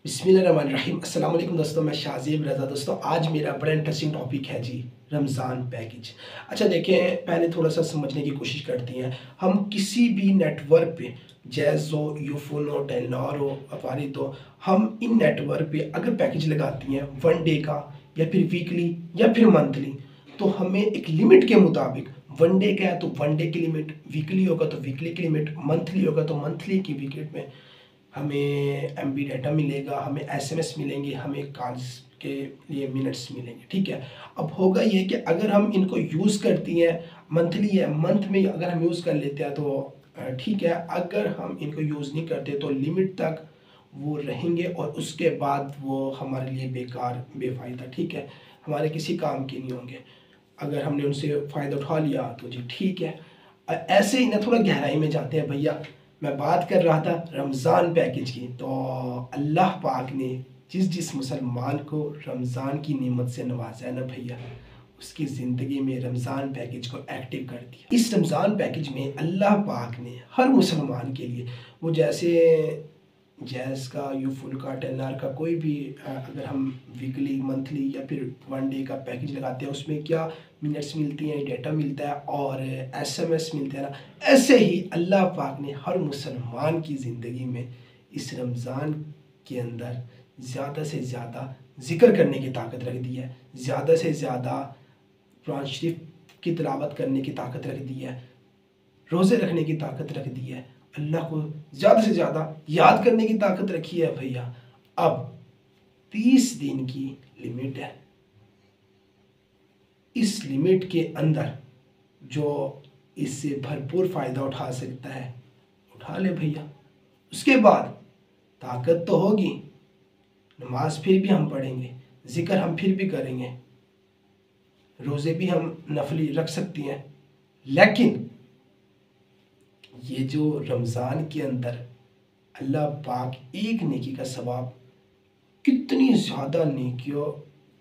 बिस्मिल्लाहिर्रहमानिर्रहीम। अस्सलाम वालेकुम दोस्तों, मैं शाहज़ेब रज़ा। दोस्तों आज मेरा बड़ा इंटरेस्टिंग टॉपिक है जी, रमज़ान पैकेज। अच्छा देखें, पहले थोड़ा-सा समझने की कोशिश करते हैं। हम किसी भी नेटवर्क पे, जैज़ हो, यूफ़ोन हो, टेलीनॉर हो, अफ़ारिद हो, हम इन नेटवर्क पे अगर पैकेज लगाती हैं 1 डे का या फिर वीकली या फिर मंथली, तो हमें एक लिमिट के मुताबिक 1 डे का है तो 1 डे की लिमिट, वीकली होगा तो वीकली की लिमिट, मंथली होगा तो मंथली की लिमिट में हमें एमबी डाटा मिलेगा, हमें एसएमएस मिलेंगे, हमें कॉल्स के लिए मिनट्स मिलेंगे, ठीक है। अब होगा ये कि अगर हम इनको यूज़ करती हैं मंथली या मंथ में अगर हम यूज़ कर लेते हैं तो ठीक है। अगर हम इनको यूज़ नहीं करते तो लिमिट तक वो रहेंगे और उसके बाद वो हमारे लिए बेकार बेफ़ायदा, ठीक है, हमारे किसी काम के नहीं होंगे। अगर हमने उनसे फ़ायदा उठा लिया तो जी ठीक है। ऐसे ही ना थोड़ा गहराई में जाते हैं भैया। मैं बात कर रहा था रमज़ान पैकेज की, तो अल्लाह पाक ने जिस जिस मुसलमान को रमज़ान की नेमत से नवाजा है ना भैया, उसकी ज़िंदगी में रमज़ान पैकेज को एक्टिव कर दिया। इस रमज़ान पैकेज में अल्लाह पाक ने हर मुसलमान के लिए, वो जैसे जैज़ का, यूफुल का, टेलनार का कोई भी अगर हम वीकली, मंथली या फिर 1 डे का पैकेज लगाते हैं, उसमें क्या मिनट्स मिलती हैं, डेटा मिलता है और एसएमएस मिलते हैं ना। ऐसे ही अल्लाह पाक ने हर मुसलमान की ज़िंदगी में इस रमज़ान के अंदर ज़्यादा से ज़्यादा ज़िक्र करने की ताकत रख दी है, ज़्यादा से ज़्यादा कुरान शरीफ की तिलावत करने की ताकत रख दी है, रोज़े रखने की ताकत रख दी है, अल्लाह को ज़्यादा से ज़्यादा याद करने की ताकत रखी है भैया। अब 30 दिन की लिमिट है। इस लिमिट के अंदर जो इससे भरपूर फ़ायदा उठा सकता है उठा ले भैया। उसके बाद ताकत तो होगी, नमाज फिर भी हम पढ़ेंगे, ज़िक्र हम फिर भी करेंगे, रोज़े भी हम नफली रख सकती हैं। लेकिन ये जो रमज़ान के अंदर अल्लाह पाक एक नेकी का सवाब कितनी ज़्यादा नेकियों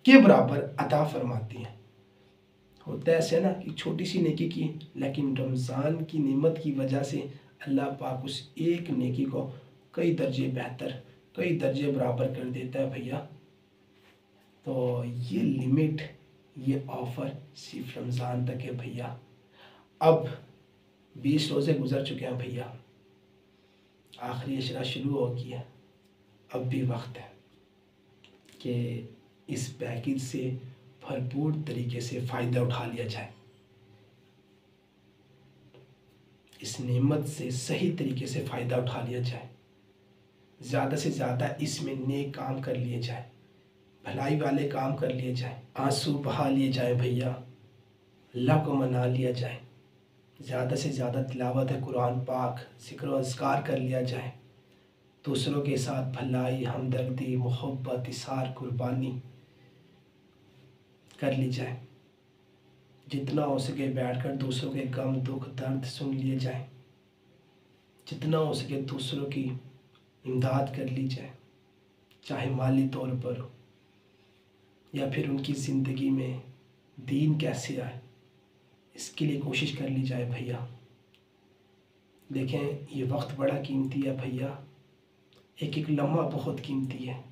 के बराबर अता फरमाती हैं। होता है ऐसे ना कि छोटी सी नेकी की, लेकिन रमज़ान की नेमत की वजह से अल्लाह पाक उस एक नेकी को कई दर्जे बेहतर, कई दर्जे बराबर कर देता है भैया। तो ये लिमिट, ये ऑफ़र सिर्फ रमज़ान तक है भैया। अब 20 रोज़े गुजर चुके हैं भैया, आखिरी अशरा शुरू हो गया। अब भी वक्त है कि इस पैकेज से भरपूर तरीके से फ़ायदा उठा लिया जाए, इस नेमत से सही तरीके से फ़ायदा उठा लिया जाए, ज़्यादा से ज़्यादा इसमें नेक काम कर लिए जाए, भलाई वाले काम कर लिए जाए, आंसू बहा लिए जाए भैया, अल्लाह को मना लिया जाए, ज़्यादा से ज़्यादा तिलावत है कुरान पाक, ज़िक्र व अज़कार कर लिया जाए, दूसरों के साथ भलाई, हमदर्दी, मोहब्बत, इसार, कुर्बानी कर ली जाए। जितना हो सके बैठकर दूसरों के गम, दुख, दर्द सुन लिए जाए, जितना हो सके दूसरों की इमदाद कर ली जाए, चाहे माली तौर पर हो या फिर उनकी ज़िंदगी में दीन कैसे आए, इसके लिए कोशिश कर ली जाए भैया। देखें, ये वक्त बड़ा कीमती है भैया, एक एक लम्हा बहुत कीमती है।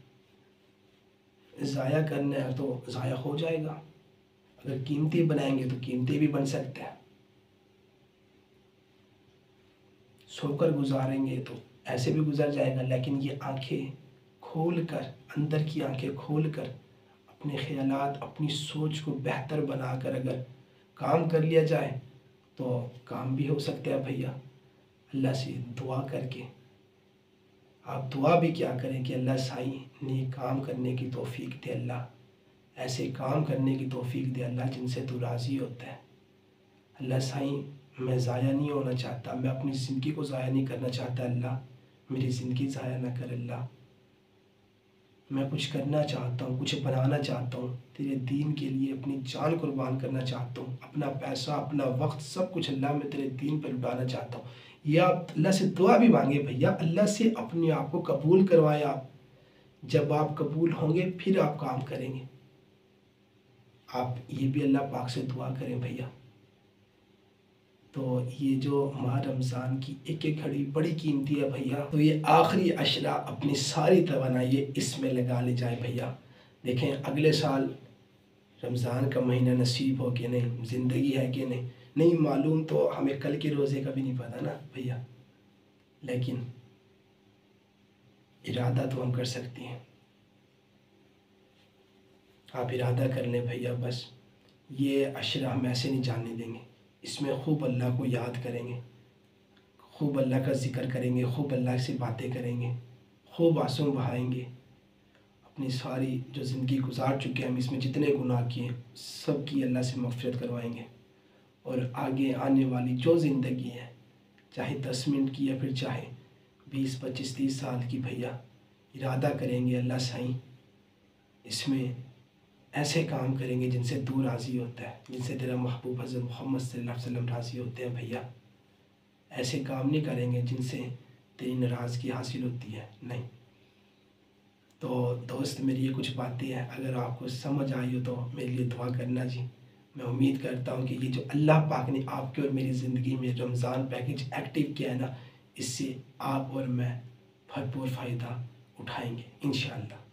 ज़ाया करना है तो ज़ाया हो जाएगा, अगर कीमती बनाएंगे तो कीमती भी बन सकते हैं। सोकर गुजारेंगे तो ऐसे भी गुजर जाएगा, लेकिन ये आंखें खोल कर, अंदर की आंखें खोल कर अपने ख़यालात, अपनी सोच को बेहतर बनाकर अगर काम कर लिया जाए तो काम भी हो सकता है भैया। अल्लाह से दुआ करके आप दुआ भी क्या करें कि अल्लाह साईं नेक काम करने की तौफीक दे, अल्लाह ऐसे काम करने की तौफीक दे अल्लाह जिनसे तू राज़ी होता है। अल्लाह साईं, मैं ज़ाया नहीं होना चाहता, मैं अपनी ज़िंदगी को ज़ाया नहीं करना चाहता, अल्लाह मेरी ज़िंदगी ज़ाया ना कर अल्लाह। मैं कुछ करना चाहता हूँ, कुछ बनाना चाहता हूँ, तेरे दीन के लिए अपनी जान कुर्बान करना चाहता हूँ, अपना पैसा, अपना वक्त, सब कुछ अल्लाह मैं तेरे दीन पर लुटाना चाहता हूँ। या आप अल्लाह से दुआ भी मांगे भैया, अल्लाह से अपने आप को कबूल करवाएं आप। जब आप कबूल होंगे फिर आप काम करेंगे। आप ये भी अल्लाह पाक से दुआ करें भैया। तो ये जो माह रमज़ान की एक एक घड़ी बड़ी कीमती है भैया। तो ये आखिरी अशरा अपनी सारी तवानाई इसमें लगा ले जाए भैया। देखें अगले साल रमज़ान का महीना नसीब हो कि नहीं, ज़िंदगी है कि नहीं, नहीं मालूम। तो हमें कल के रोज़े का भी नहीं पता ना भैया, लेकिन इरादा तो हम कर सकते हैं। आप इरादा कर लें भैया, बस ये अशरा हम ऐसे नहीं जाने देंगे। इसमें खूब अल्लाह को याद करेंगे, खूब अल्लाह का ज़िक्र करेंगे, खूब अल्लाह से बातें करेंगे, खूब आंसू बहाएंगे। अपनी सारी जो ज़िंदगी गुजार चुके हैं हम, इसमें जितने गुनाह किए सब की अल्लाह से मग़फ़िरत करवाएंगे। और आगे आने वाली जो ज़िंदगी है, चाहे 10 मिनट की या फिर चाहे 20, 25, 30 साल की भैया, इरादा करेंगे अल्लाह साईं इसमें ऐसे काम करेंगे जिनसे तू राज़ी होता है, जिनसे तेरा महबूब हज़रत मोहम्मद सल्लल्लाहु अलैहि वसल्लम राज़ी होते हैं भैया। ऐसे काम नहीं करेंगे जिनसे तेरी नाराज़गी हासिल होती है, नहीं। तो दोस्त मेरी ये कुछ बातें हैं, अगर आपको समझ आई हो तो मेरे लिए दुआ करना जी। मैं उम्मीद करता हूँ कि ये जो अल्लाह पाक ने आपके और मेरी ज़िंदगी में रमज़ान पैकेज एक्टिव किया है ना, इससे आप और मैं भरपूर फ़ायदा उठाएंगे इंशाअल्लाह।